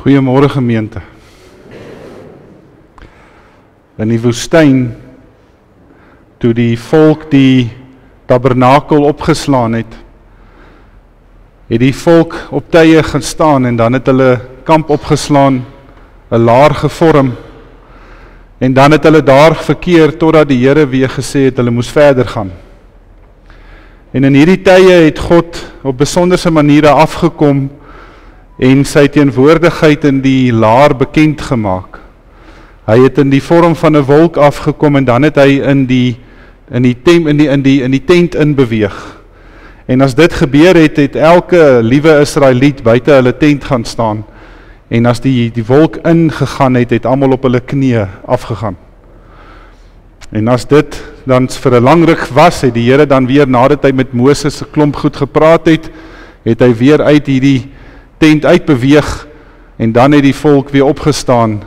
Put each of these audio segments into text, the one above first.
Goeiemôre gemeente. In die woestyn, toe die volk die tabernakel opgeslaan het die volk op tye gaan staan en dan het hulle kamp opgeslaan, 'n laar gevorm, en dan het hulle daar verkeer totdat die Here weer gesê het hulle moes verder gaan. En in hierdie tye het God op besonderse maniere afgekom en sy teenwoordigheid in die laar bekend gemaak. Hy het in die vorm van 'n wolk afgekom en dan het hy in die tent inbeweeg. En as dit gebeur het elke liewe Israeliet buite hulle tent gaan staan. En as die wolk ingegaan het almal op hulle knieë afgegaan. En as dit dan vir 'n lang ruk was, het die Here dan weer nadat hy met Moses 'n klomp goed gepraat het hy weer uit hierdie tent uitbeweeg en dan het die volk weer opgestaan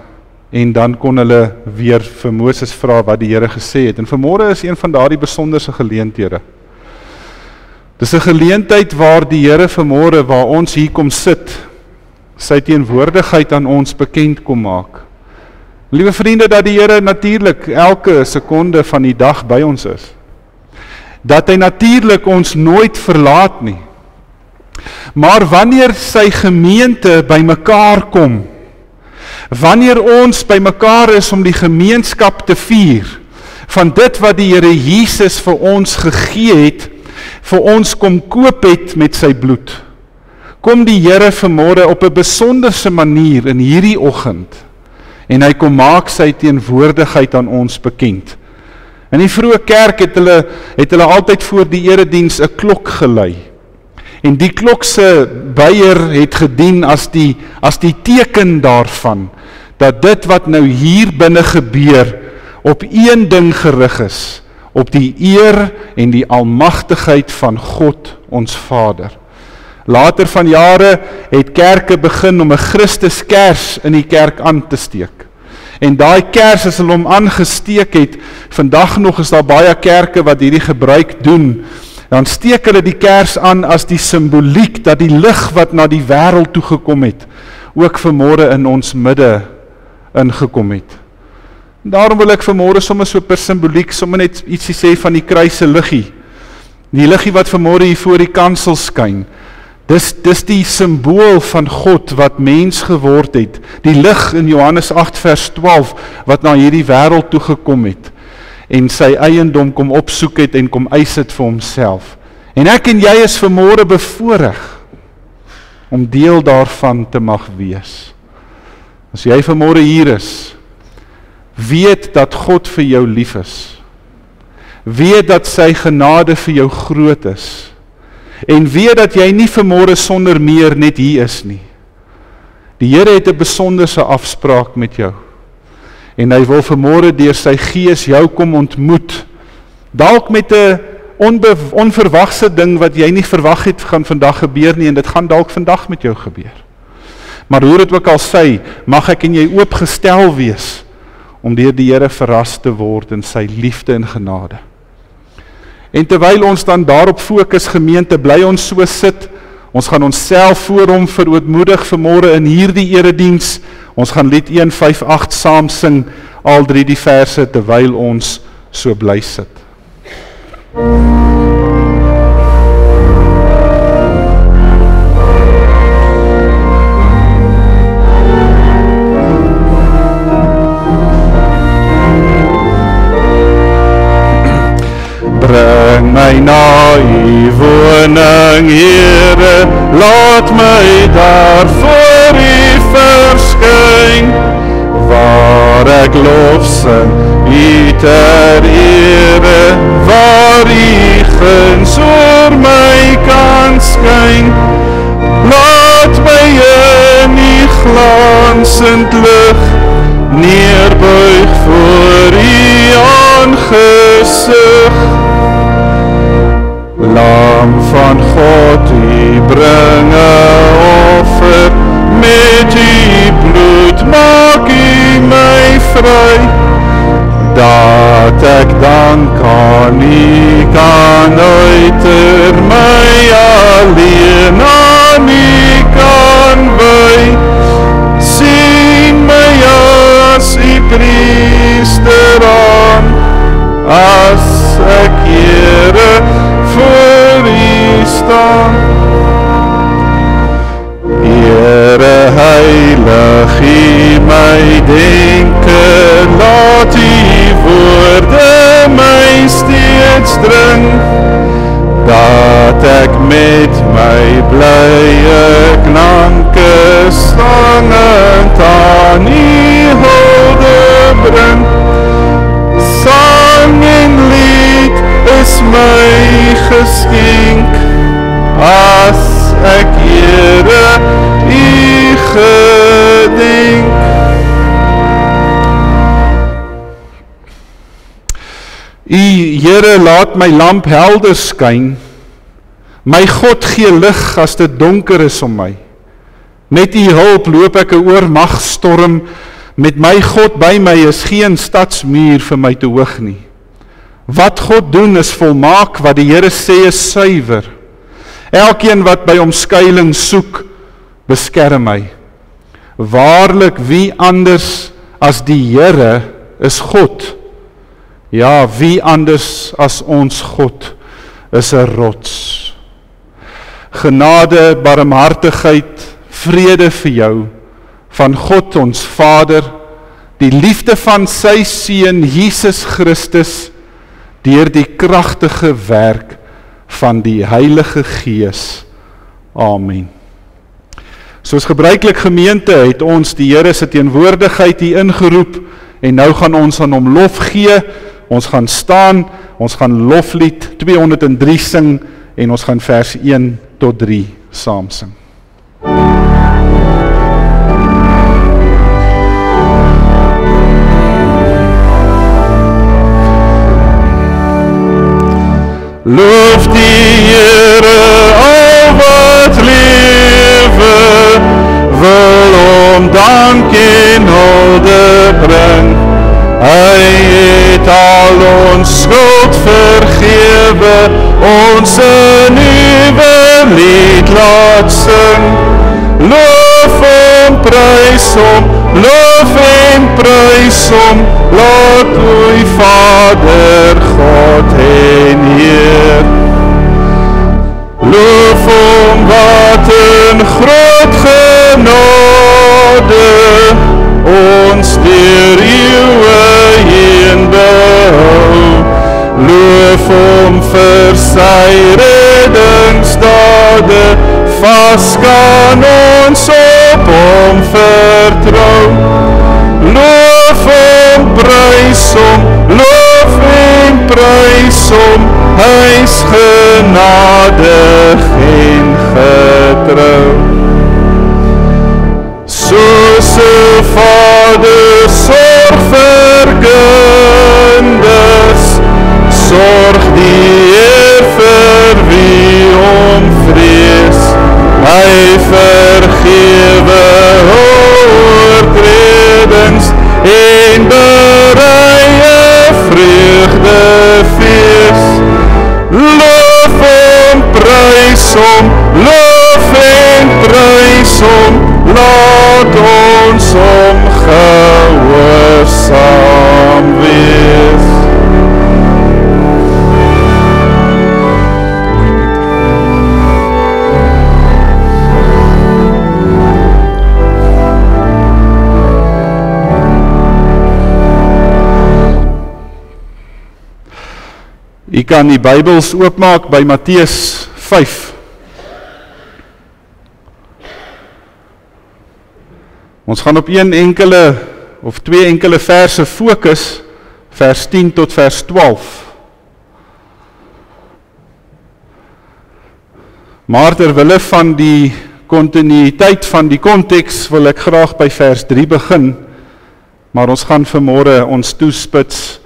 en dan kon hulle weer vir Moses vra wat die Here gesê het. En vanmôre is een van daardie besonderse geleenthede. Dis 'n geleentheid waar die Here vanmôre, waar ons hier kom sit, sy teenwoordigheid aan ons bekend kom maak. Liewe vriende, dat die Here natuurlik elke sekonde van die dag by ons is. Dat hy natuurlik ons nooit verlaat nie. Maar wanneer sy gemeente by mekaar kom, wanneer ons by mekaar is om die gemeenskap te vier, van dit wat die Here Jesus vir ons gegee het, vir ons kom koop het met sy bloed, kom die Here vanmôre op 'n besonderse manier in hierdie oggend, en hy kom maak sy teenwoordigheid aan ons bekend. In die vroeë kerk het hulle altyd voor die erediens 'n klok gelei. En die klok se beier het gedien as die teken daarvan, dat dit wat nou hier binne gebeur, op een ding gerig is, op die eer en die almagtigheid van God ons Vader. Later van jare het kerke begin om 'n Christuskers in die kerk aan te steek. En daai kers, as hulle hom aangesteek het, vandag nog is daar baie kerke wat hierdie gebruik doen, dan steek hulle die kers aan as die simboliek dat die lig wat na die wêreld toe gekom het, ook vanmôre in ons midde ingekom het. Daarom wil ek vanmôre sommer so per simboliek sommer net ietsie sê van die kruise liggie. Die liggie wat vanmôre hier voor die kansel skyn. Dis die simbool van God wat mens geword het. Die lig in Johannes 8 vers 12 wat na hierdie wêreld toe gekom het en sy eiendom kom opsoek het en kom eis het vir homself. En ek en jy is vanmôre bevoorreg om deel daarvan te mag wees. As jy vanmôre hier is, weet dat God vir jou lief is. Weet dat sy genade vir jou groot is. En weet dat jy nie vanmôre sonder meer net hier is nie. Die Here het 'n besonderse afspraak met jou. En hy wil vanmôre deur sy Gees jou kom ontmoet. Dalk met 'n onverwagse ding wat jy nie verwag het gaan vandag gebeur nie, en dit gaan dalk vandag met jou gebeur. Maar hoe dit ook al sy, mag ek en jy oopgestel wees om deur die Here verras te word in sy liefde en genade. En terwyl ons dan daarop fokus, gemeente, bly ons so sit. Ons gaan onsself voor hom verootmoedig vanmôre in hierdie erediens. Ons gaan lied 158 saam sing, al 3 die verse, terwyl ons so bly sit. Bring my na u woning, Here, laat my daar voor u verskyn, waar ek lof sing u ter ere, waar u guns oor my kan skyn. Laat my in u glansend lig neerbuig voor u aangesig. Lam van God, u bring 'n offer, met u bloed maak u my vry, dat ek dan kan uiter my alleen aan u kan wy. Here voor U staan. Here heilig U my denke, laat U woorde my steeds dring, dat ek met my blye klanke sangend aan U hulde bring. Sang en lied is my geskenk, as ek Here U gedenk. U Here laat my lamp helder skyn, my God gee lig as dit donker is om my. Met U hulp loop ek 'n oormagstorm, met my God by my is geen stadsmuur vir my te hoog nie. Wat God doen is volmaak, wat die Here sê is suiwer. Elkeen wat by hom skuiling soek, beskerm my. Waarlik, wie anders as die Here is God? Ja, wie anders as ons God is 'n rots. Genade, barmhartigheid, vrede vir jou, van God ons Vader, die liefde van sy Seun Jesus Christus, deur die kragtige werk van die Heilige Gees. Amen. Soos gebruiklik gemeente het ons die Here se teenwoordigheid hier ingeroep, en nou gaan ons aan hom lof gee. Ons gaan staan, ons gaan loflied 203 sing, en ons gaan vers 1 tot 3 saam sing. Loof die Here, al wat lewe, wil hom dank en hulde bring. Hy het al ons skuld vergewe, ons 'n nuwe lied laat sing. Loof hom, prys hom, loof en prys hom, laat U Vader, God en Heer. Loof hom wat in groot genade ons deur eeue heen behou. Loof hom vir sy reddingsdade, vas kan ons op hom vertrou. Loof hom, prys hom, loof en prys hom, hy's genadig en getrou. Soos 'n Vader sorg vir kinders, sorg die Heer vir wie hom vrees. Hy vergewe oortredings en berei 'n vreugdefees. Loof hom, prys hom, loof en prys hom, laat ons hom gehoorsaam wees. U kan die Bybels oopmaak by Matteus 5. Ons gaan op een enkele of twee enkele verse fokus, vers 10 tot vers 12. Maar terwille van die kontinuïteit van die konteks wil ek graag by vers 3 begin, maar ons gaan vanmôre ons toespits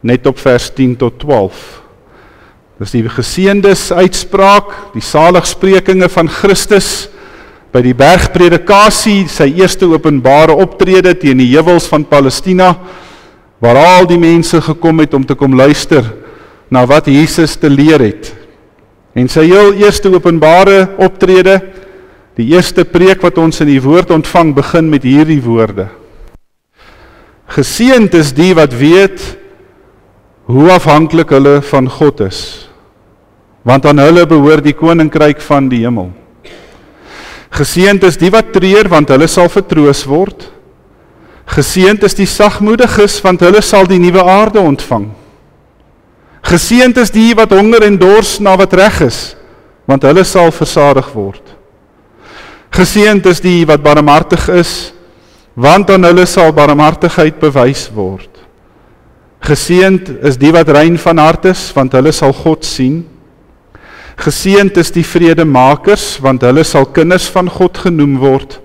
net op vers 10 tot 12. Dis die geseëndes uitspraak, die saligsprekinge van Christus by die bergpredikasie, sy eerste openbare optrede teen die heuwels van Palestina, waar al die mense gekom het om te kom luister na wat Jesus te leer het. En sy heel eerste openbare optrede, die eerste preek wat ons in die woord ontvang, begin met hierdie woorde. Geseënd is die wat weet hoe afhanklik hulle van God is, want aan hulle behoort die koninkryk van die hemel. Geseënd is die wat treur, want hulle sal vertroos word. Geseënd is die sagmoediges, want hulle sal die nuwe aarde ontvang. Geseënd is die wat honger en dors na wat reg is, want hulle sal versadig word. Geseënd is die wat barmhartig is, want aan hulle sal barmhartigheid bewys word. Geseënd is die wat rein van hart is, want hulle sal God sien. Geseënd is die vredemakers, want hulle sal kinders van God genoem word.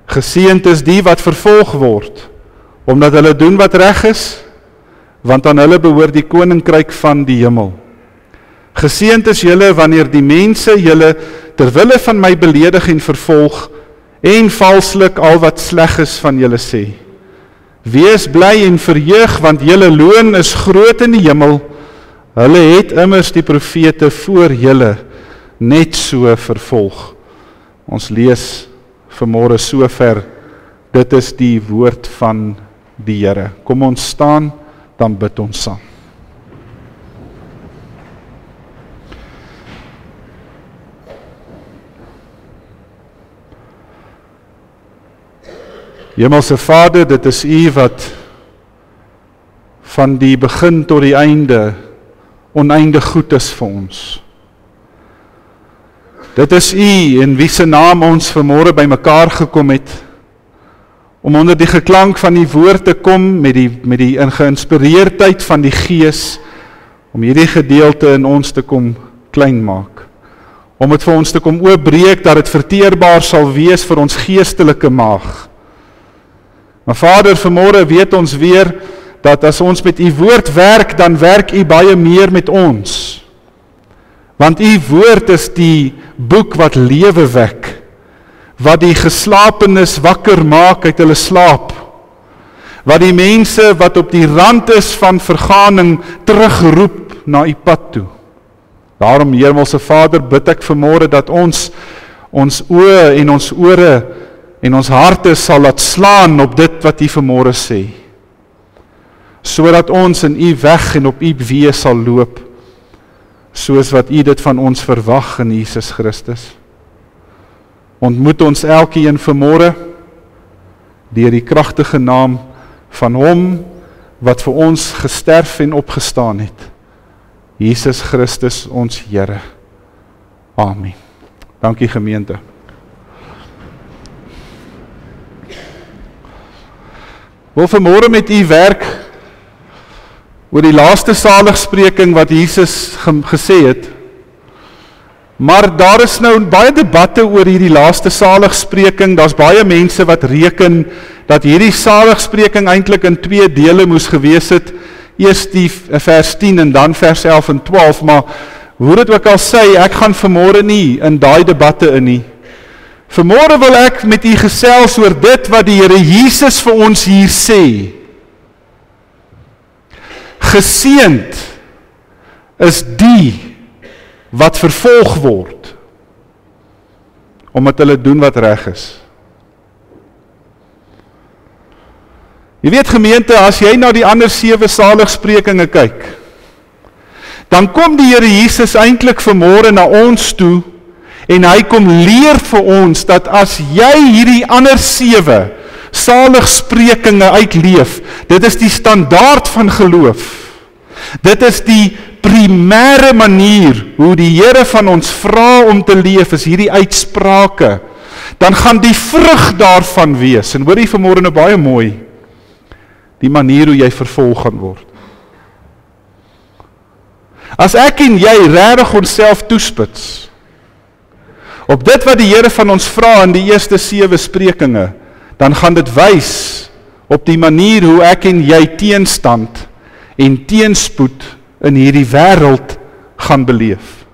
Geseënd is die wat vervolg word, omdat hulle doen wat reg is, want aan hulle behoort die koninkryk van die hemel. Geseënd is julle wanneer die mense julle ter wille van my beledig en vervolg, en valslik al wat sleg is van julle sê. Wees bly en verheug, want julle loon is groot in die hemel. Hulle het immers die profete voor julle net so vervolg. Ons lees vanmôre sover, dit is die woord van die Here. Kom ons staan, dan bid ons saam. Hemelse Vader, dit is U wat van die begin tot die einde oneindig goed is vir ons. Dit is U in wie se naam ons vanmôre bymekaar gekom het, om onder die geklank van die woord te kom met die geïnspireerdheid van die Gees, om hierdie gedeelte in ons te kom klein maak, om dit vir ons te kom oopbreek, dat dit verteerbaar sal wees vir ons geestelike maag. Maar Vader, vanmôre weet ons weer, dat as ons met U woord werk, dan werk U baie meer met ons. Want U woord is die boek wat lewe wek, wat die geslaapenes wakker maak uit hulle slaap, wat die mense wat op die rand is van verganing terugroep na U pad toe. Daarom, Hemelse Vader, bid ek vanmôre dat ons oë en ons ore en ons harte sal laat slaan op dit wat U vanmôre sê, sodat ons in U weg en op U weë sal loop, soos wat U dit van ons verwag in Jesus Christus. Ontmoet ons elkeen vanmôre deur die kragtige naam van Hom wat vir ons gesterf en opgestaan het, Jesus Christus ons Here. Amen. Dankie gemeente. Wil vanmôre met U werk oor die laaste saligspreking wat Jesus gesê het. Maar daar is nou baie debatte oor hierdie laaste saligspreking. Daar's baie mense wat reken dat hierdie saligspreking eintlik in 2 dele moes gewees het. Eers die vers 10 en dan vers 11 en 12, maar hoe dit ook al sê, ek gaan vanmôre nie in daai debatte in nie. Vanmôre wil ek met U gesels oor dit wat die Here Jesus vir ons hier sê. Geseënd is die wat vervolg word, omdat hulle doen wat reg is. Jy weet gemeente, as jy na die ander 7 saligsprekinge kyk, dan kom die Here Jesus eintlik vanmôre na ons toe, en hy kom leer vir ons, dat as jy hierdie ander 7 saligsprekinge uitleef, dit is die standaard van geloof, dit is die primêre manier, hoe die Here van ons vra om te leef, is hierdie uitsprake, dan gaan die vrug daarvan wees, en hoor jy vanmôre nou baie mooi, die manier hoe jy vervolg gaan word. As ek en jy regtig onsself toespits, op dit wat die Here van ons vra in die eerste 7 sprekinge, dan gaan dit wys op die manier hoe ek en jy teenstand en teenspoed in hierdie wêreld gaan beleef.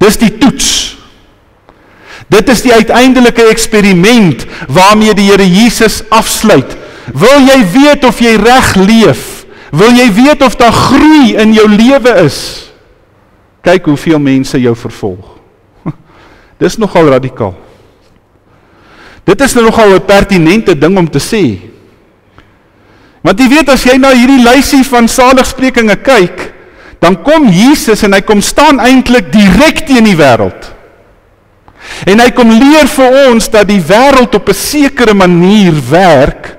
Dis die toets. Dit is die uiteindelike eksperiment waarmee die Here Jesus afsluit. Wil jy weet of jy reg leef? Wil jy weet of daar groei in jou lewe is? Kyk hoeveel mense jou vervolg. Dis nogal radikaal. Dit is nogal 'n pertinente ding om te sê. Want jy weet, as jy na hierdie lysie van saligsprekinge kyk, dan kom Jesus en hy kom staan eintlik direk teen die wêreld. En hy kom leer vir ons dat die wêreld op 'n sekere manier werk,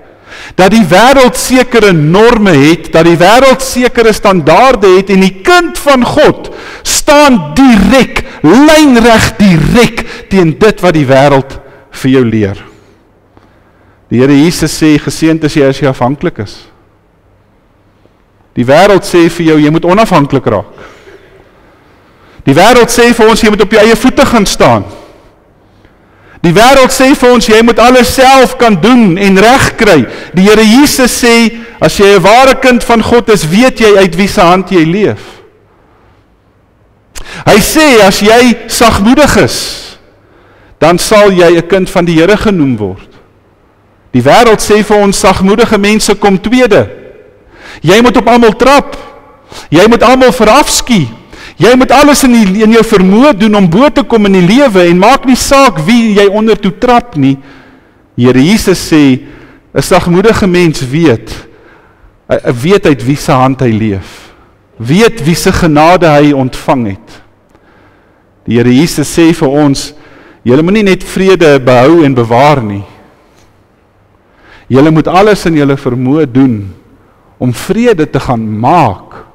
dat die wêreld sekere norme het, dat die wêreld sekere standaarde het, en die kind van God staan direk, lynreg direk teen dit wat die wêreld vir jou leer. Die Here Jesus sê, geseënd is jy as jy afhanklik is. Die wêreld sê vir jou, jy moet onafhanklik raak. Die wêreld sê vir ons, jy moet op jou eie voete gaan staan. Die wêreld sê vir ons, jy moet alles self kan doen en reg kry. Die Here Jesus sê, as jy 'n ware kind van God is, weet jy uit wie se hand jy leef. Hy sê, as jy sagmoedig is, dan sal jy 'n kind van die Here genoem word. Die wêreld sê vir ons, sagmoedige mense kom tweede. Jy moet op almal trap. Jy moet almal verafskie. Jy moet alles in jou vermoë doen om bo te kom in die lewe en maak nie saak wie jy onder toe trap nie. Here Jesus sê, 'n sagmoedige mens weet uit wie se hand hy leef. Weet wie se genade hy ontvang het. Die Here Jesus sê vir ons, julle moenie net vrede behou en bewaar nie. Julle moet alles in julle vermoë doen om vrede te gaan maak.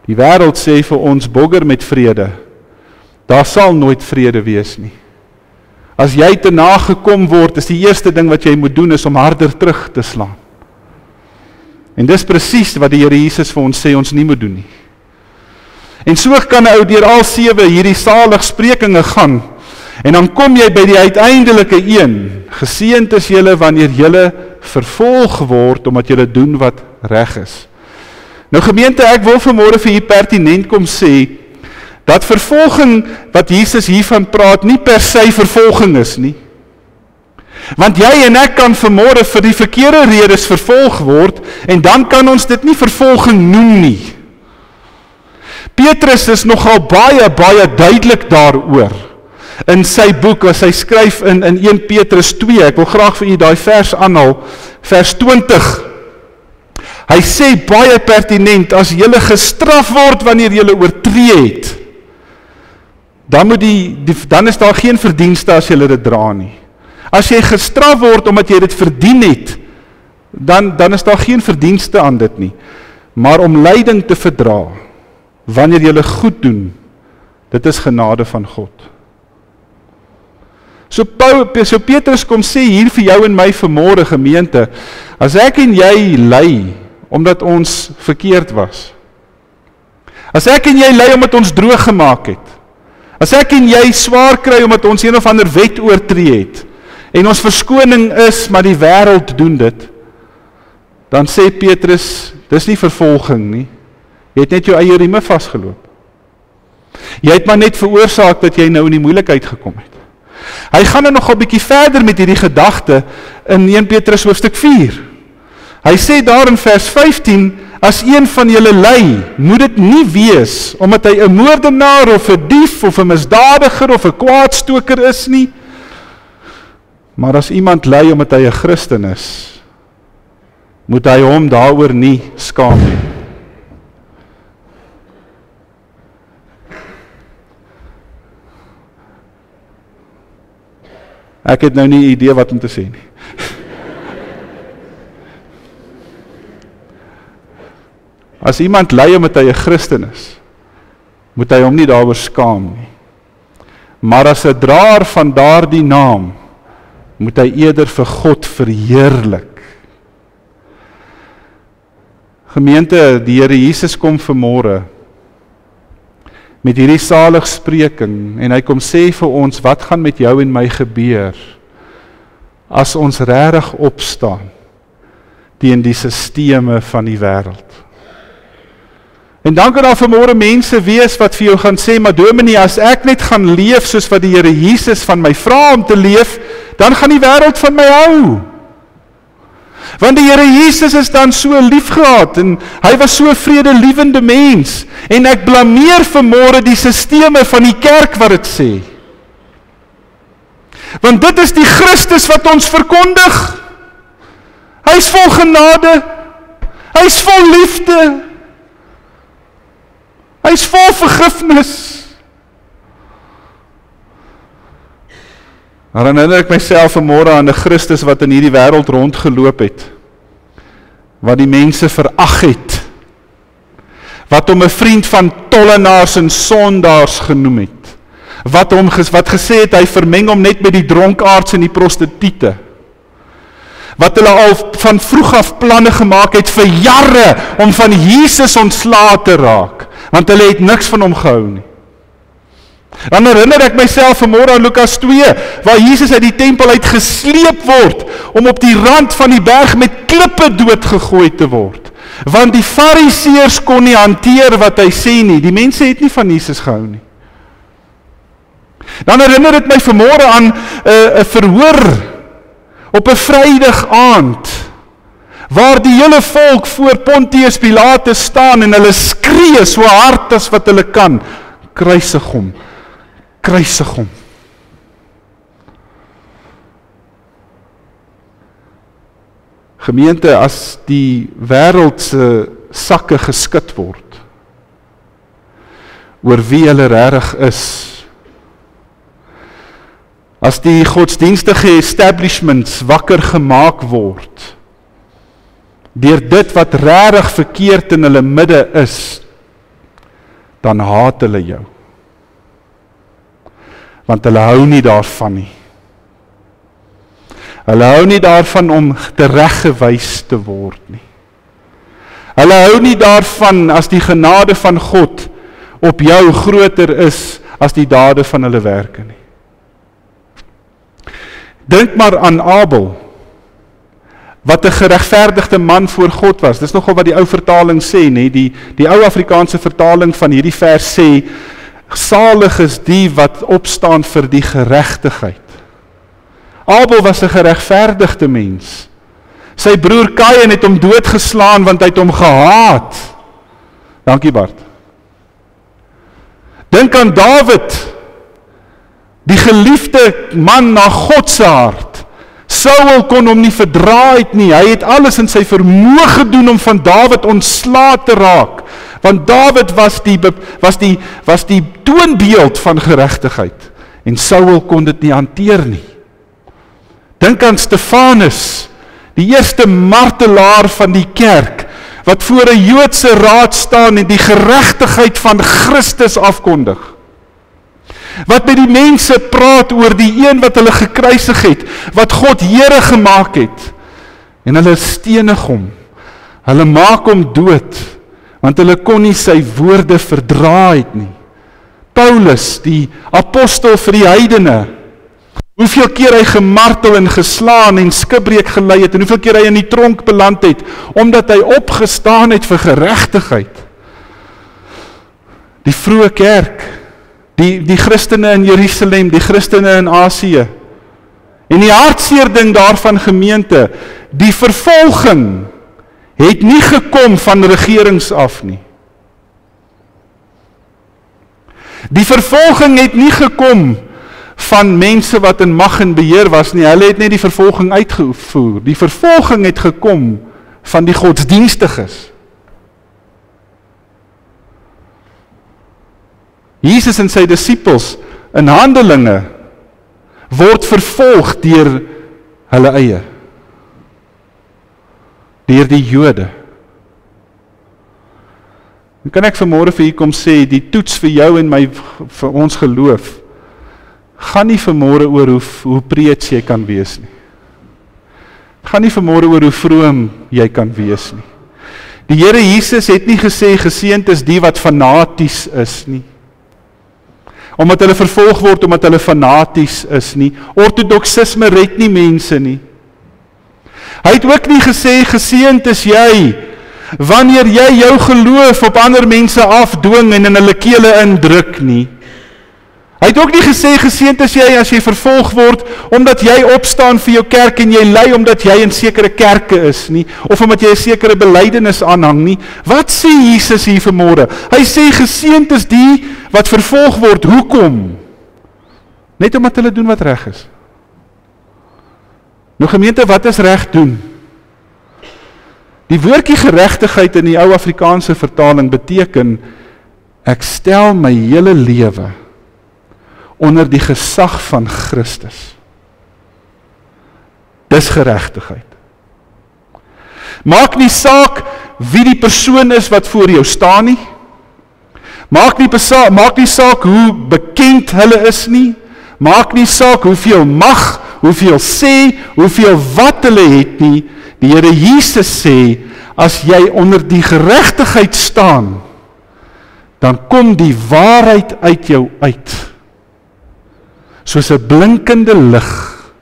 Die wêreld sê vir ons, bogger met vrede. Daar sal nooit vrede wees nie. As jy te nagekom word, is die eerste ding wat jy moet doen, is om harder terug te slaan. En dis presies wat die Here Jesus vir ons sê, ons nie moet doen nie. En so kan 'n ou deur al 7 hierdie saligsprekinge gaan, en dan kom jy by die uiteindelike een, geseënd is julle wanneer julle vervolg word, omdat julle doen wat reg is. Nou gemeente, ek wil vanmôre vir u pertinent kom sê, dat vervolging wat Jesus hiervan praat, nie per se vervolging is nie. Want jy en ek kan vanmôre vir die verkeerde redes vervolg word, en dan kan ons dit nie vervolging noem nie. Petrus is nogal baie duidelik daaroor. In sy boek, as hy skryf in 1 Petrus 2, ek wil graag vir u daai vers aanhaal, vers 20. Hy sê baie pertinent, as julle gestraf word wanneer julle oortree het, dan is daar geen verdienste as julle dit dra nie. As jy gestraf word omdat jy dit verdien het, dan is daar geen verdienste aan dit nie. Maar om lyding te verdra, wanneer julle goed doen, dit is genade van God. So Petrus kom sê hier vir jou en my vanmôre gemeente, as ek en jy ly, omdat ons verkeerd was. As ek en jy ly omdat ons droog gemaak het. As ek en jy swaar kry omdat ons een of ander wet oortree het, en ons verskoning is, maar die wêreld doen dit, dan sê Petrus, dis nie vervolging nie. Jy het net jou eie rieme vasgeloop. Jy het maar net veroorsaak dat jy nou in die moeilikheid gekom het. Hy gaan nog 'n bietjie verder met hierdie gedagte in 1 Petrus hoofstuk 4. Hy sê daar in vers 15, as een van julle ly, moet dit nie wees, omdat hy 'n moordenaar of 'n dief of 'n misdadiger of 'n kwaadstoker is nie, maar as iemand ly omdat hy 'n Christen is, moet hy hom daaroor nie skaam nie. Ek het nou nie 'n idee wat om te sê nie. As iemand ly omdat hy 'n Christen is, moet hy hom nie daaroor skaam nie. Maar as 'n draer van daardie naam, moet hy eerder vir God verheerlik. Gemeente, die Here Jesus kom vanmôre met hierdie saligspreking, en hy kom sê vir ons, wat gaan met jou en my gebeur, as ons regtig opstaan teen die sisteme van die wêreld. En dan kan daar vanmôre mense wees wat vir jou gaan sê, maar dominee, as ek net gaan leef soos wat die Here Jesus van my vra om te leef, dan gaan die wêreld van my hou. Want die Here Jesus is dan so liefgehad, en hy was so 'n vredelievende mens, en ek blameer vanmôre die sisteme van die kerk wat dit sê. Want dit is die Christus wat ons verkondig. Hy is vol genade. Hy is vol liefde. Hy is vol vergifnis. Maar dan herinner ek myself vanmôre aan 'n Christus wat in hierdie wêreld rondgeloop het, wat die mense verag het, wat hom 'n vriend van tollenaars en sondaars genoem het, wat gesê het hy vermeng hom net met die dronkaards en die prostituie, wat hulle al van vroeg af planne gemaak het vir jare om van Jesus ontslae te raak, want hulle het niks van hom gehou nie. Dan herinner ek myself vanmôre aan Lukas 2, waar Jesus uit die tempel uit gesleep word, om op die rand van die berg met klippe doodgegooi te word. Want die Fariseërs kon nie hanteer wat hy sê nie, die mense het nie van Jesus gehou nie. Dan herinner dit my vanmôre aan 'n verhoor, op 'n Vrydag aand, waar die hele volk voor Pontius Pilatus staan, en hulle skree so hard as wat hulle kan, kruisig hom. Kruisig hom. Gemeente, as die wêreld se sakke geskit word oor wie hulle regtig is, as die godsdienstige establishments wakker gemaak word deur dit wat regtig verkeerd in hulle midde is, dan haat hulle jou. Want hulle hou nie daarvan nie. Hulle hou nie daarvan om tereggewys te word nie. Hulle hou nie daarvan as die genade van God op jou groter is as die dade van hulle werke nie. Dink maar aan Abel, wat 'n geregverdigde man voor God was. Dis nogal wat die ou vertaling sê, nee, die ou Afrikaanse vertaling van hierdie vers sê, salig is die wat opstaan vir die geregtigheid. Abel was 'n geregverdigde mens. Sy broer Kain het hom doodgeslaan want hy het hom gehaat. Dankie Bart. Dink aan Dawid, die geliefde man na God se hart. Saul kon hom nie verdra het nie. Hy het alles in sy vermoë gedoen om van Dawid ontslae te raak. Want Dawid was die toonbeeld van geregtigheid. En Saul kon dit nie hanteer nie. Dink aan Stefanus, die eerste martelaar van die kerk, wat voor 'n Joodse raad staan en die geregtigheid van Christus afkondig. Wat met die mense praat oor die een wat hulle gekruisig het, wat God Here gemaak het. En hulle stenig hom. Hulle maak hom dood, want hulle kon nie sy woorde verdra het nie. Paulus, die apostel vir die heidene, hoeveel keer hy gemartel en geslaan en skipbreek gelei het, en hoeveel keer hy in die tronk beland het, omdat hy opgestaan het vir geregtigheid. Die vroeë kerk, die Christene in Jerusalem, die Christene in Asië, en die hartseer ding daarvan gemeente, die vervolging het nie gekom van regerings af nie. Die vervolging het nie gekom van mense wat in mag en beheer was nie, hulle het net die vervolging uitgevoer. Die vervolging het gekom van die godsdienstiges. Jesus en sy disippels in Handelinge word vervolg deur hulle eie. Deur die Jode. Dan kan ek vanmôre vir u kom sê, die toets vir jou en my, vir ons geloof, gaan nie vanmôre oor hoe preets jy kan wees nie. Gaan nie vanmôre oor hoe vroom jy kan wees nie. Die Here Jesus het nie gesê, geseënd is die wat fanaties is nie. Omdat hulle vervolg word, omdat hulle fanaties is nie. Ortodoksisme red nie mense nie. Hy het ook nie gesê, geseënd is jy, wanneer jy jou geloof op ander mense afdwing en in hulle kele indruk nie. Hy het ook nie gesê, geseënd is jy as jy vervolg word, omdat jy opstaan vir jou kerk en jy ly omdat jy in sekere kerke is nie, of omdat jy 'n sekere belydenis aanhang nie. Wat sê Jesus hier vanmôre? Hy sê, geseënd is die wat vervolg word. Hoekom? Net omdat hulle doen wat reg is. Nou gemeente, wat is reg doen? Die woordjie geregtigheid in die ou Afrikaanse vertaling beteken, ek stel my hele lewe onder die gesag van Christus. Dis geregtigheid. Maak nie saak wie die persoon is wat voor jou staan nie. Maak nie saak hoe bekend hulle is nie. Maak nie saak hoeveel mag, hoeveel sê, hoeveel wat hulle het nie. Die Here Jesus sê, as jy onder die geregtigheid staan, dan kom die waarheid uit jou uit. Soos 'n blinkende lig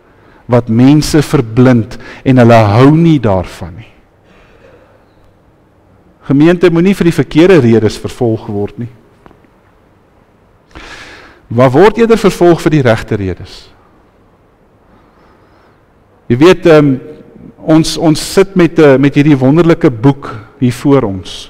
wat mense verblind en hulle hou nie daarvan nie. Gemeente moenie vir die verkeerde redes vervolg word nie. Maar word eerder vervolg vir die regte redes. Jy weet, ons sit met hierdie wonderlike boek hier voor ons.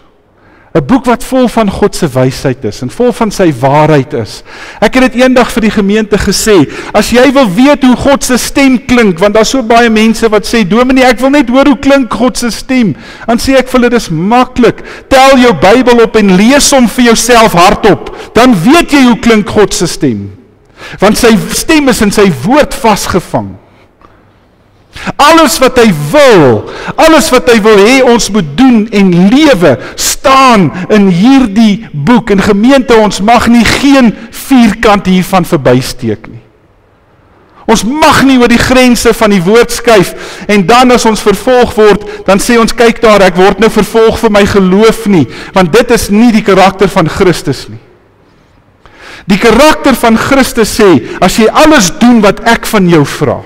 'n boek wat vol van God se wysheid is en vol van sy waarheid is. Ek het dit eendag vir die gemeente gesê, as jy wil weet hoe God se stem klink, want daar's so baie mense wat sê, Dominee, ek wil net hoor hoe klink God se stem. Dan sê ek vir hulle, dis maklik. Tel jou Bybel op en lees hom vir jouself hardop. Dan weet jy hoe klink God se stem. Want sy stem is in sy woord vasgevang. Alles wat hy wil hê ons moet doen en lewe, staan in hierdie boek. En gemeente, ons mag nie geen vierkant hiervan verbysteek nie. Ons mag nie oor die grense van die woord skuif, en dan as ons vervolg word, dan sê ons, kyk daar, ek word nou vervolg vir my geloof nie, want dit is nie die karakter van Christus nie. Die karakter van Christus sê, as jy alles doen wat ek van jou vra,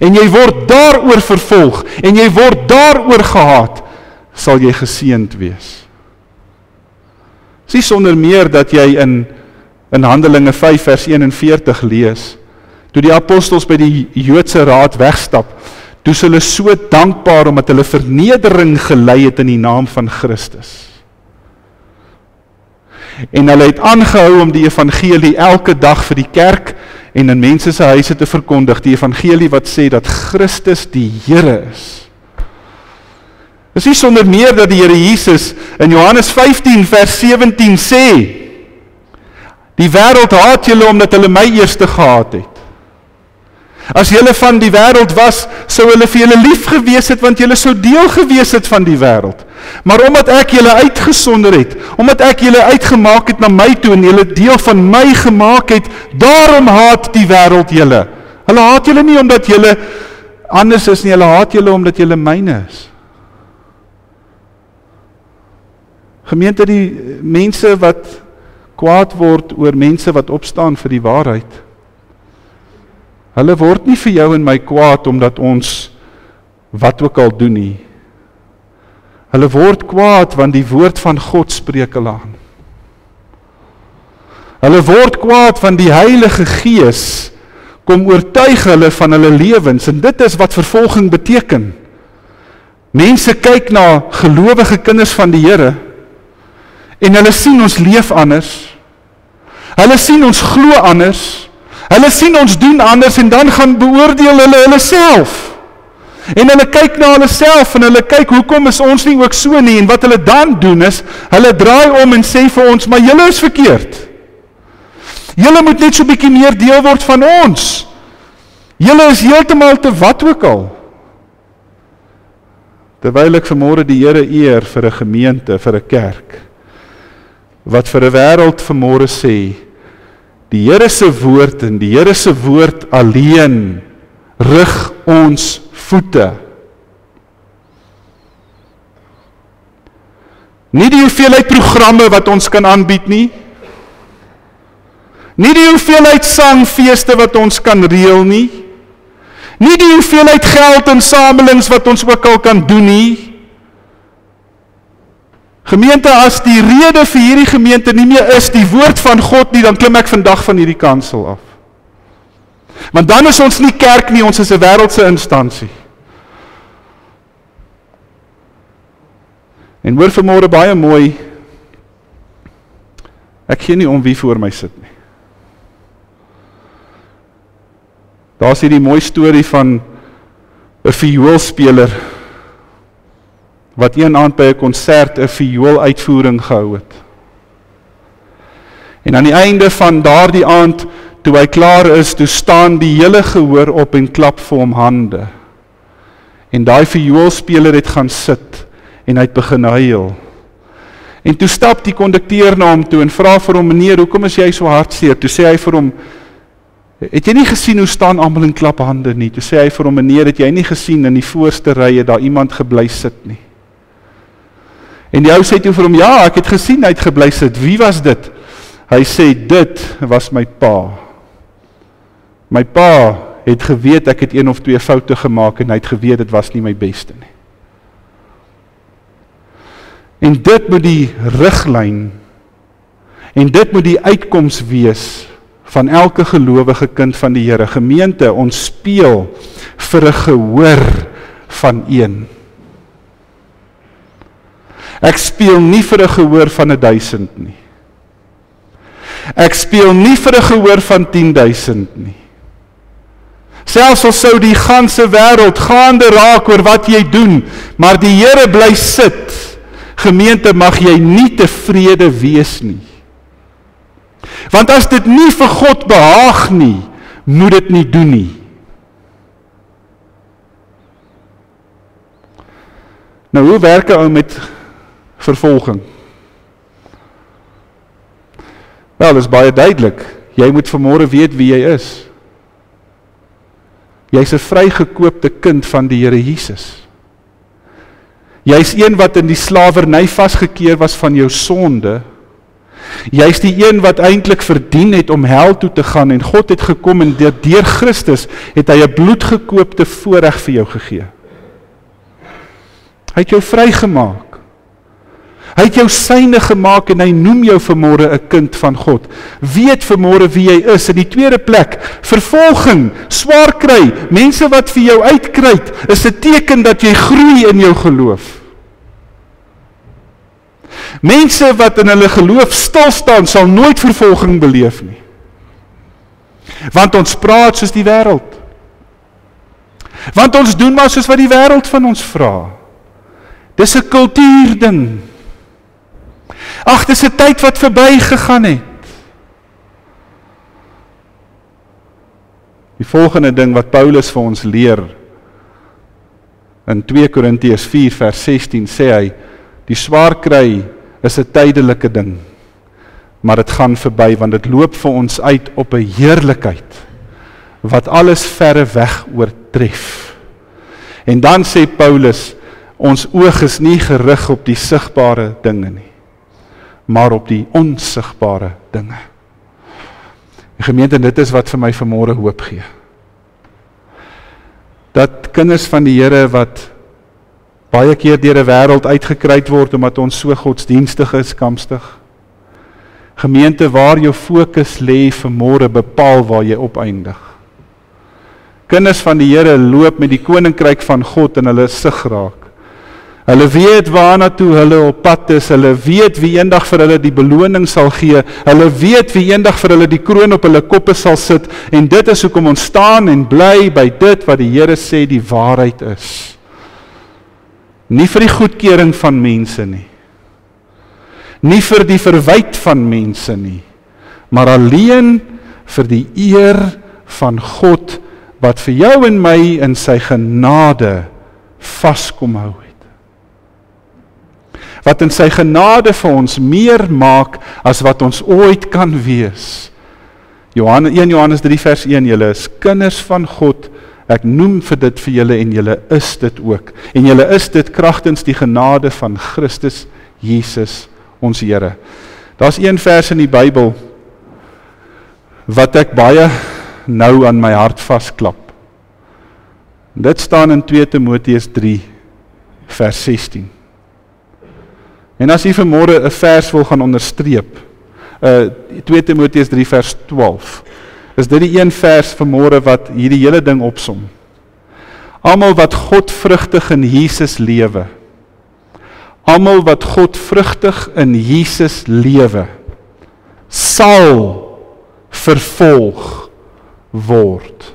en jy word daaroor vervolg, en jy word daaroor gehaat, sal jy geseënd wees. Dis nie sonder meer dat jy in Handelinge 5 vers 41 lees, toe die apostels by die Joodse raad wegstap, toe is hulle so dankbaar omdat hulle vernedering gelei het in die naam van Christus. En hulle het aangehou om die evangelie elke dag vir die kerk en in mense se huise te verkondig, die evangelie wat sê dat Christus die Here is. Dis nie sonder meer dat die Here Jesus in Johannes 15 vers 17 sê, die wêreld haat julle omdat hulle my eerste gehaat het. As julle van die wêreld was, sou hulle vir julle lief gewees het, want julle sou deel gewees het van die wêreld. Maar omdat ek julle uitgesonder het, omdat ek julle uitgemaak het na my toe, en julle deel van my gemaak het, daarom haat die wêreld julle. Hulle haat julle nie omdat julle anders is nie, hulle haat julle omdat julle myne is. Gemeente, die mense wat kwaad word oor mense wat opstaan vir die waarheid, hulle word nie vir jou en my kwaad omdat ons wat ook al doen nie. Hulle word kwaad want die woord van God spreek hulle aan. Hulle word kwaad want die Heilige Gees kom oortuig hulle van hulle lewens, en dit is wat vervolging beteken. Mense kyk na gelowige kinders van die Here, en hulle sien ons leef anders, hulle sien ons glo anders, hulle sien ons doen anders, en dan gaan beoordeel hulle self. En hulle kyk na hulle self, en hulle kyk, hoekom is ons nie ook so nie, en wat hulle dan doen is, hulle draai om en sê vir ons, maar julle is verkeerd. Julle moet net so 'n bietjie meer deel word van ons. Julle is heeltemal te wat ook al. Terwyl ek vanmôre die Here eer vir 'n gemeente, vir 'n kerk, wat vir 'n wêreld vanmôre sê, die Here se woord en die Here se woord alleen rig ons voete. Nie die hoeveelheid programme wat ons kan aanbied nie. Nie die hoeveelheid sangfeeste wat ons kan reël nie. Nie die hoeveelheid geldinsamelings wat ons ook al kan doen nie. Gemeente, as die rede vir hierdie gemeente nie meer is die woord van God nie, dan klim ek vandag van hierdie kansel af. Want dan is ons nie kerk nie, ons is 'n wêreldse instansie. En hoor vanmôre baie mooi, ek gee nie om wie voor my sit nie. Daar is hierdie mooi storie van 'n vioolspeler wat een aand by 'n konsert 'n viooluitvoering gehou het. En aan die einde van daardie aand, toe hy klaar is, toe staan die hele gehoor op en klap vir hom hande. En daai vioolspeler het gaan sit en hy het begin huil. En toe stap die kondukteur na hom toe en vra vir hom: "Meneer, hoekom is jy so hartseer?" Toe sê hy vir hom: "Het jy nie gesien hoe staan almal in klap hande nie?" Toe sê hy vir hom: "Meneer, het jy nie gesien in die voorste ry het daar iemand gebly sit nie?" En die ou sê toe vir hom: "Ja, ek het gesien hy het gebly sit. Wie was dit?" Hy sê: "Dit was my pa. My pa het geweet ek het 1 of 2 foute gemaak en hy het geweet dit was nie my beste nie." En dit moet die riglyn en dit moet die uitkoms wees van elke gelowige kind van die Here. Gemeente, ons speel vir 'n gehoor van een. Ek speel nie vir 'n gehoor van 1000 nie. Ek speel nie vir 'n gehoor van 10,000 nie. Selfs al sou die ganse wêreld gaande raak oor wat jy doen, maar die Here bly sit. Gemeente, mag jy nie tevrede wees nie. Want as dit nie vir God behaag nie, moet dit nie doen nie. Nou, hoe werk 'n ou met vervolging? Wel, dit is baie duidelik. Jy moet vanmôre weet wie jy is. Jy's 'n vrygekoopte kind van die Here Jesus. Jy's een wat in die slawerny vasgekeer was van jou sonde. Jy's die een wat eintlik verdien het om hel toe te gaan, en God het gekom en deur Christus het hy 'n bloedgekoopte voorreg vir jou gegee. Hy het jou vrygemaak. Hy het jou syne gemaak en hy noem jou vanmôre 'n kind van God. Weet vanmôre wie jy is. In die tweede plek, vervolging, swaar kry, mense wat vir jou uitkruit, is 'n teken dat jy groei in jou geloof. Mense wat in hulle geloof stil staan, sal nooit vervolging beleef nie. Want ons praat soos die wêreld. Want ons doen maar soos wat die wêreld van ons vra. Dis 'n kultuurding. Ag, dis 'n tyd wat verby gegaan het. Die volgende ding wat Paulus vir ons leer, in 2 Korintiërs 4 vers 16 sê hy, die swaar kry is 'n tydelike ding, maar dit gaan verby, want dit loop vir ons uit op 'n heerlikheid, wat alles verre weg oortref. En dan sê Paulus, ons oog is nie gerig op die sigbare dinge nie, maar op die onsigbare dinge. Die gemeente, dit is wat vir my vanmôre hoop gee. Dat kinders van die Here wat baie keer deur 'n wêreld uitgekruid word omdat ons so godsdienstig is, kamstig. Gemeente, waar jou fokus lê vanmôre bepaal waar jy opeindig. Kinders van die Here loop met die koninkryk van God in hulle sig raak. Hulle weet waarna toe hulle op pad is, hulle weet wie eendag vir hulle die beloning sal gee, hulle weet wie eendag vir hulle die kroon op hulle koppe sal sit, en dit is hoekom ons staan en bly by dit wat die Here sê die waarheid is. Nie vir die goedkeuring van mense nie, nie vir die verwyt van mense nie, maar alleen vir die eer van God, wat vir jou en my in sy genade vaskom hou het. Wat in sy genade vir ons meer maak as wat ons ooit kan wees. 1 Johannes 3 vers 1, julle is kinders van God, ek noem vir dit vir julle en julle is dit ook. En julle is dit kragtens die genade van Christus Jesus ons Here. Daar's een vers in die Bybel wat ek baie nou aan my hart vasklap. Dit staan in 2 Timoteus 3 vers 16. En as jy vanmôre 'n vers wil gaan onderstreep, 2 Timoteus 3 vers 12, is dit die een vers vanmôre wat hierdie hele ding opsom. Almal wat godvrugtig in Jesus lewe, almal wat godvrugtig in Jesus lewe, sal vervolg word.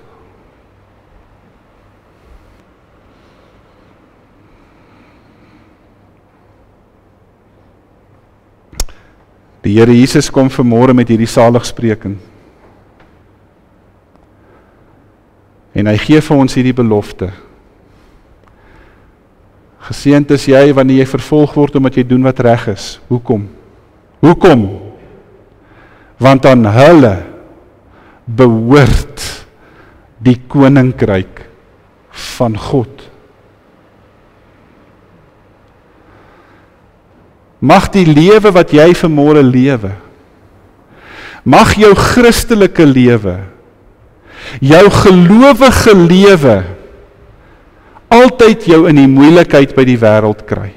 Die Here Jesus kom vanmôre met hierdie saligspreking. En hy gee vir ons hierdie belofte. Geseënd is jy wanneer jy vervolg word omdat jy doen wat reg is. Hoekom? Hoekom? Want aan hulle behoort die koninkryk van God. Mag die lewe wat jy vanmôre lewe, mag jou Christelike lewe, jou gelowige lewe, altyd jou in die moeilikheid by die wêreld kry.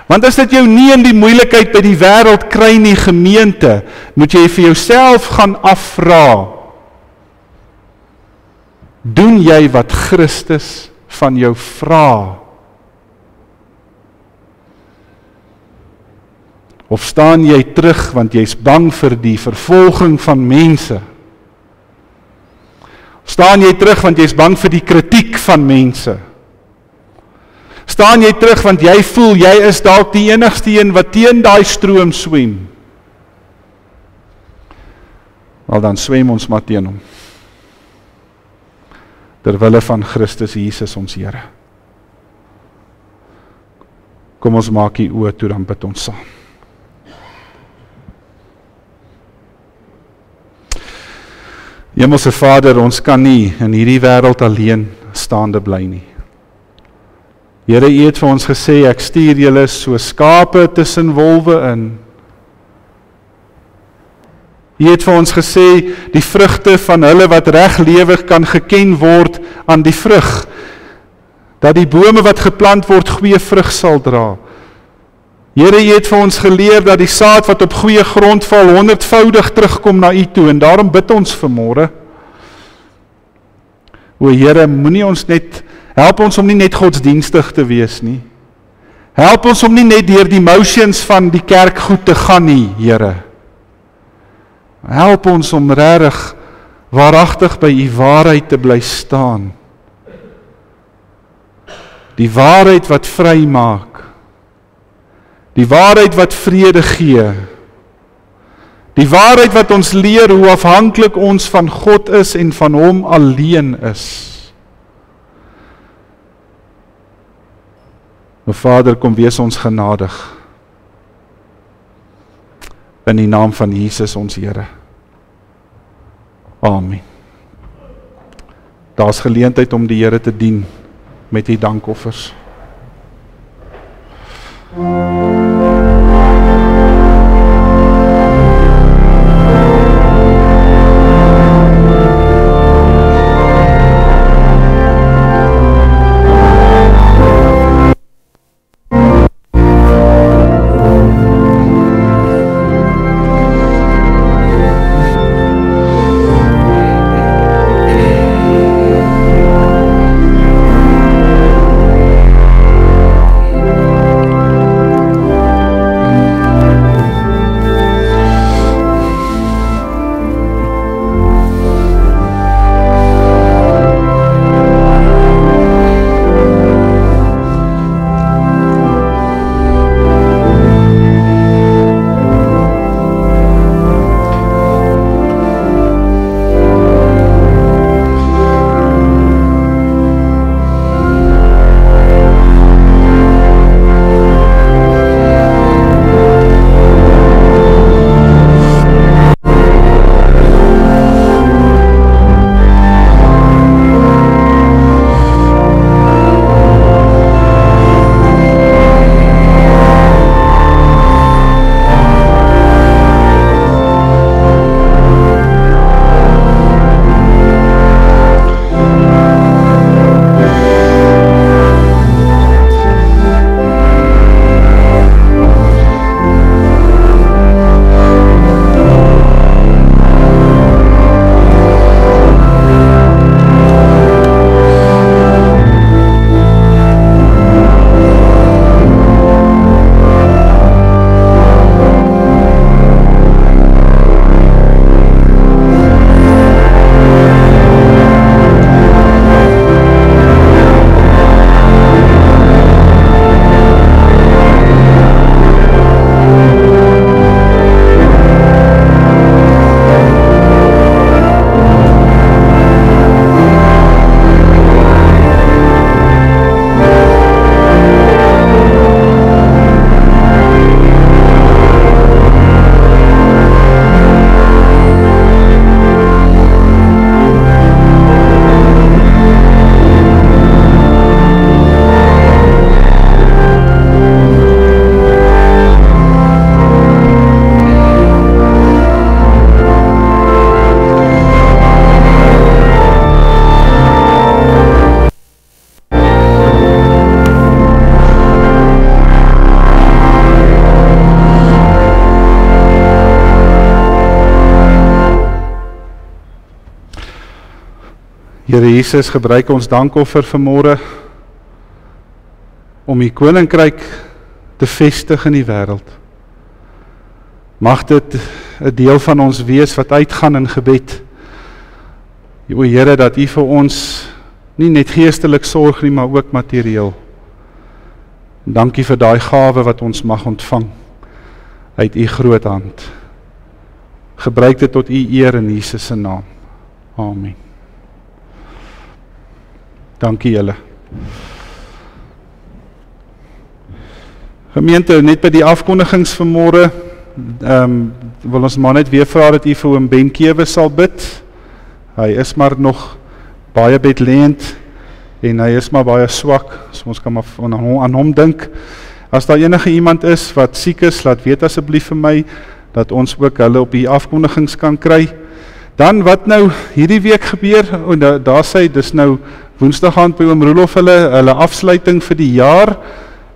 Want as dit jou nie in die moeilikheid by die wêreld kry nie, gemeente, moet jy vir jouself gaan afvra, doen jy wat Christus van jou vra? Of staan jy terug want jy's bang vir die vervolging van mense? Staan jy terug want jy's bang vir die kritiek van mense? Staan jy terug want jy voel jy is dalk die enigste een wat teen daai stroom swem? Wel, dan swem ons maar teen hom. Terwille van Christus Jesus ons Here. Kom ons maak die oë toe, dan bid ons saam. Hemelse Vader, ons kan nie in hierdie wêreld alleen staande bly nie. Here, U het vir ons gesê, ek stuur julle so skape tussen wolwe in. U het vir ons gesê, die vrugte van hulle wat reglewig kan geken word aan die vrug, dat die bome wat geplant word goeie vrug sal dra. Here, U het vir ons geleer dat die saad wat op goeie grond val 100voudig terugkom na U toe, en daarom bid ons vanmôre. O Here, moenie ons net, help ons om nie net godsdienstig te wees nie. Help ons om nie net deur die motions van die kerk goed te gaan nie, Here. Help ons om regtig waaragtig by U waarheid te bly staan. Die waarheid wat vry maak. Die waarheid wat vrede gee. Die waarheid wat ons leer hoe afhanklik ons van God is en van Hom alleen is. O Vader, kom wees ons genadig. In die naam van Jesus ons Here. Amen. Daar's geleentheid om die Here te dien met die dankoffers. Here Jesus, gebruik ons dankoffer vanmôre om die koninkryk te vestig in die wêreld. Mag dit 'n deel van ons wees wat uitgaan in gebed. O Here, dat U vir ons nie net geestelik sorg nie, maar ook materieel. Dankie vir daai gawe wat ons mag ontvang uit U groot hand. Gebruik dit tot U eer in Jesus se naam. Amen. Dankie julle. Gemeente, net by die afkondigings vanmôre, wil ons maar net weer vra dat U vir oom Ben Kewe sal bid. Hy is maar nog baie bedlêend en hy is maar baie swak, so ons kan maar aan hom dink. As daar enige iemand is wat siek is, laat weet asseblief vir my, dat ons ook hulle op die afkondigings kan kry. Dan wat nou hierdie week gebeur, daar sê, dis nou Woensdag aand by oom Roelof hulle afsluiting vir die jaar,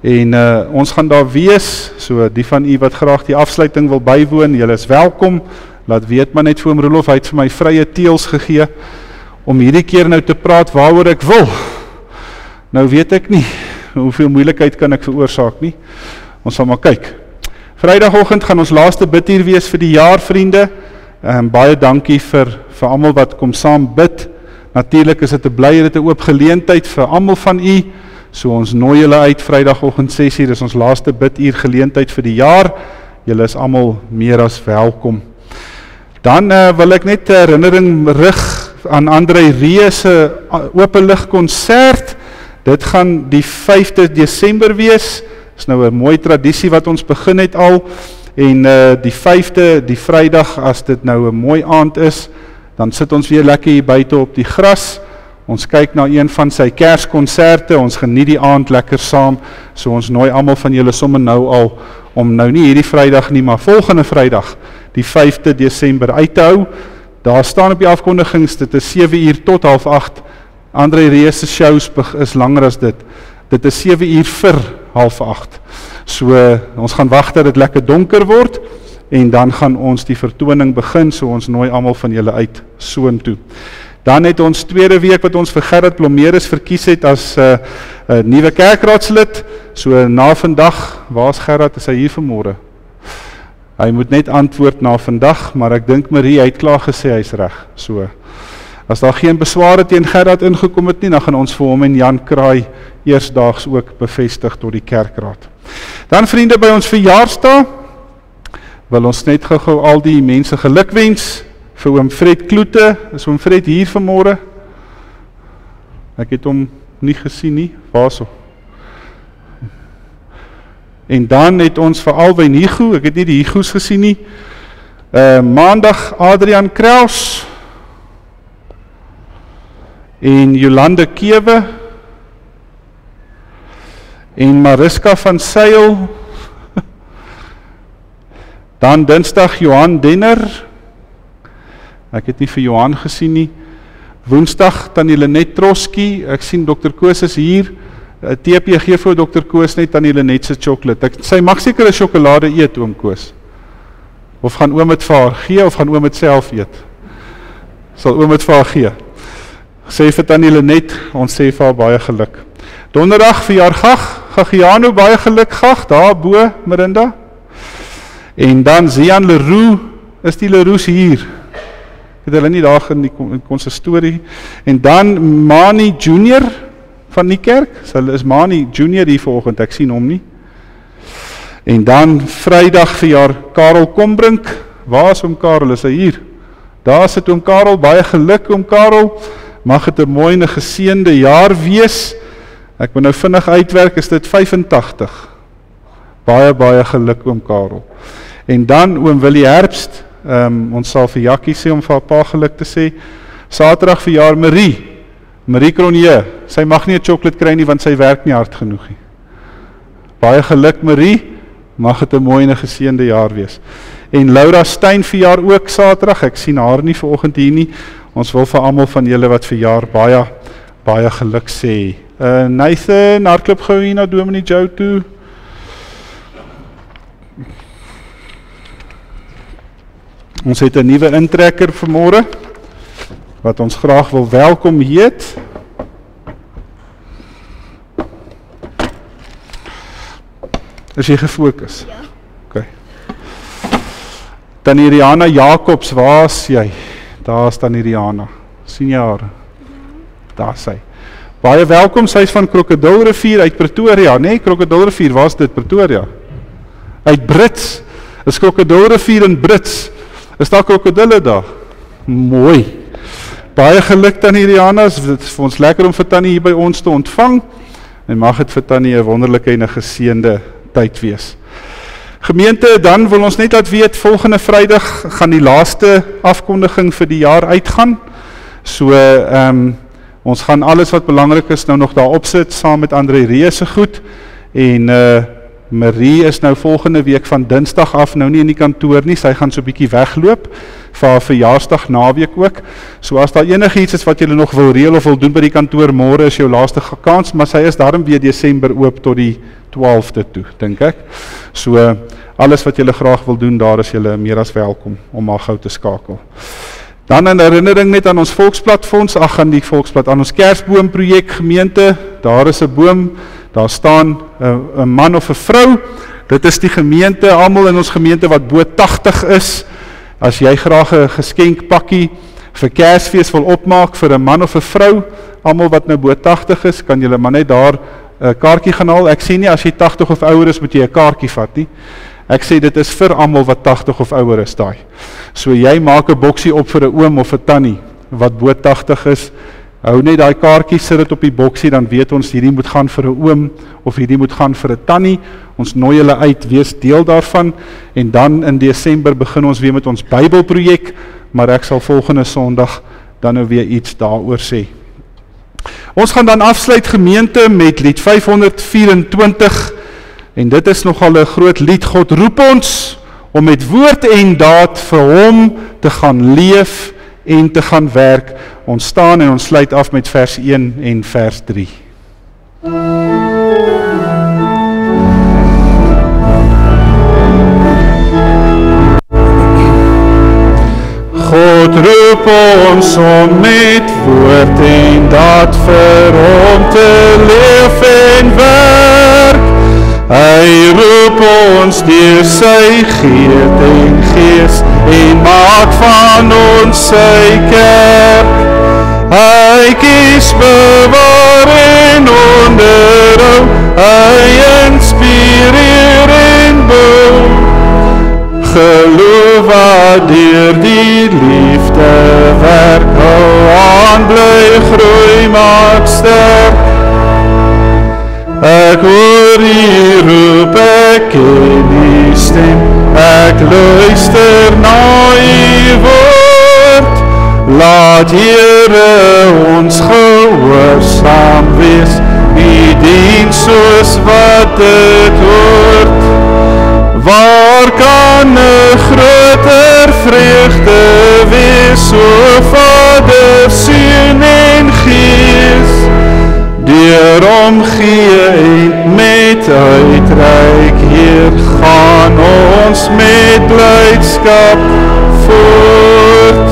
en ons gaan daar wees, so die van u wat graag die afsluiting wil bywoon, julle is welkom, laat weet maar net vir oom Roelof, hy het vir my vrye teels gegee, om hierdie keer nou te praat waaroor ek wil. Nou weet ek nie, hoeveel moeilikheid kan ek veroorsaak nie, ons sal maar kyk. Vrydagoggend gaan ons laaste biduur wees vir die jaar, vriende, baie dankie vir almal wat kom saam bid. Natuurlik is dit 'n blye, 'n oop geleentheid vir almal van u, so ons nooi julle uit, Vrydagoggend 6:00, dis ons laaste biduur geleentheid vir die jaar, julle is almal meer as welkom. Dan wil ek net herinnering rig aan André Ree se openlig konsert, dit gaan die 5de Desember wees, is nou 'n mooi tradisie wat ons begin het al, en die 5de, die Vrydag, as dit nou 'n mooi aand is, dan sit ons weer lekker hier buite op die gras, ons kyk na een van sy Kerskonserte, ons geniet die aand lekker saam, so ons nooi almal van julle sommer nou al, om nou nie hierdie Vrydag nie, maar volgende Vrydag, die 5de Desember uit te hou. Daar staan op die afkondigings, dit is 7:00 tot 7:30, André Ree se shows is langer as dit, dit is 7:00 vir 7:30, so ons gaan wag dat dit lekker donker word, en dan gaan ons die vertoning begin, so ons nooi almal van julle uit soontoe. Dan het ons tweede week wat ons vir Gerard Blomeres verkies het as nuwe kerkraadslid, so na vandag, waar is Gerard, is hy hier vanmôre? Hy moet net antwoord na vandag, maar ek dink Marie het klaar gesê hy is reg, so as daar geen besware teen Gerard ingekom het nie, dan gaan ons vir hom en Jan Kraai eersdaags ook bevestig tot die kerkraad. Dan vriende, by ons verjaarsdag wil ons net gou al die mense gelukwens vir oom Fred Kloete. Is oom Fred hier vanmôre? Ek het hom nie gesien nie, waar so? En dan het ons vir Alwyn Higo, ek het nie die Higos gesien nie, Maandag Adrian Kraus, en Jolande Kewe, en Mariska van Sail, dan Dinsdag Johan Denner, ek het nie vir Johan gesien nie, Woensdag Tannie Lenet Troski, ek sien Dr. Koos is hier, TP gee vir Dr. Koos net Tannie Lenet se chocolate, sy mag seker 'n sjokolade eet, oom Koos, of gaan oom het vir haar gee, of gaan oom het self eet, sal oom het vir haar gee, sê vir Tannie Lenet, ons sê vir haar baie geluk. Donderdag verjaar Gagiano, baie geluk Gag, daar bo, Marinda. En dan Zian Leroux, is die Leroux hier? Het hulle nie daar in die konsistorie. En dan Mani Junior van die kerk, is Mani Junior hier vanoggend, ek sien hom nie. En dan Vrydag verjaar Karel Kombrink, waar is oom Karel, is hy hier? Daar sit oom Karel, baie geluk oom Karel, mag het 'n mooi en 'n geseënde jaar wees. Ek moet nou vinnig uitwerk, is dit 85. Baie geluk oom Karel. En dan oom Willie Herbst, ons sal vir Jakkie sê om vir haar pa geluk te sê. Saterdag verjaar Marie Cronje, sy mag nie 'n chocolate kry nie, want sy werk nie hard genoeg nie. Baie geluk Marie, mag het 'n mooi en 'n geseënde jaar wees. En Laura Stein verjaar ook Saterdag, ek sien haar nie vanoggend hier nie. Ons wil vir almal van julle wat verjaar baie geluk sê. Nathan, hardloop gou hier na Dominee Joe toe. Ons het 'n nuwe intrekker vanmôre, wat ons graag wil welkom heet. Is jy gefokus? Ja. OK. Tannie Rihanna Jacobs, waar is jy? Daar is Tannie Rihanna. Sien jy haar? Daar is sy. Baie welkom, sy is van Krokodilrivier uit Pretoria, nee, Krokodilrivier, waar is dit? Pretoria? Uit Brits. Is Krokodilrivier in Brits? Is daar krokodille daar? Mooi. Baie geluk Tannie Rihanna, dit is vir ons lekker om vir Tannie hier by ons te ontvang, en mag het vir Tannie 'n wonderlike en 'n geseënde tyd wees. Gemeente, dan wil ons net laat weet, volgende Vrydag gaan die laaste afkondiging vir die jaar uitgaan, so ons gaan alles wat belangrik is nou nog daar opsit, saam met André Reese goed, en Marie is nou volgende week van Dinsdag af nou nie in die kantoor nie, sy gaan so 'n bietjie wegloop, vir haar verjaarsdag naweek ook, so as daar enigiets is wat julle nog wil reël of wil doen by die kantoor, môre is jou laaste kans, maar sy is daarom weer Desember oop tot die 12de toe, dink ek. So, alles wat julle graag wil doen, daar is julle meer as welkom, om haar gou te skakel. Dan in herinnering net aan ons Volksplatfonds, aan die Volksblad, aan ons Kersboomprojek gemeente, daar is 'n boom, daar staan 'n man of 'n vrou, dit is die gemeente, almal in ons gemeente wat bo 80 is, as jy graag 'n geskenkpakkie vir Kersfees wil opmaak vir 'n man of 'n vrou, almal wat nou bo 80 is, kan julle maar net daar 'n kaartjie gaan haal. Ek sê nie as jy 80 of ouer is, moet jy 'n kaartjie vat nie. Ek sê dit is vir almal wat 80 of ouer is daai. So jy maak 'n boksie op vir 'n oom of 'n tannie wat bo 80 is. Hou net daai kaartjie, sit dit op die boksie, dan weet ons hierdie moet gaan vir 'n oom of hierdie moet gaan vir 'n tannie. Ons nooi hulle uit, wees deel daarvan, en dan in Desember begin ons weer met ons Bybelprojek, maar ek sal volgende Sondag dan nou weer iets daaroor sê. Ons gaan dan afsluit gemeente met lied 524, en dit is nogal 'n groot lied. God roep ons om met woord en daad vir hom te gaan leef en te gaan werk. Ons staan en ons sluit af met vers 1 en vers 3. God roep ons om met woord en daad vir hom te leef en werk. Hy roep ons deur sy gees en gees en maak van ons sy kerk. Hy kies, bewaar en onderhou, hy inspireer en bou. Geloof wat deur die liefde werk, hou aan, bly groei, maak sterk. Ek hoor die roep, ek ken die stem, ek luister na die woord. Laat Here ons gehoorsaam wees, die dien soos wat dit hoort. Waar kan 'n groter vreugde wees, o Vader, Seun en Gees? Deur hom gee en met uitreik, Heer, gaan ons met blydskap voort.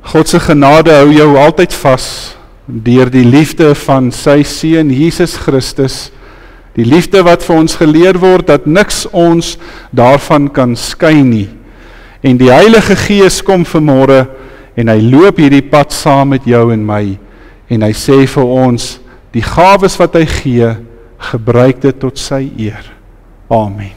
God se genade hou jou altyd vas, deur die liefde van sy Seun Jesus Christus, die liefde wat vir ons geleer word, dat niks ons daarvan kan skei nie. En die Heilige Gees kom vanmôre, en hy loop hierdie pad saam met jou en my, en hy sê vir ons, die gawes wat hy gee, gebruik dit tot sy eer. Amen.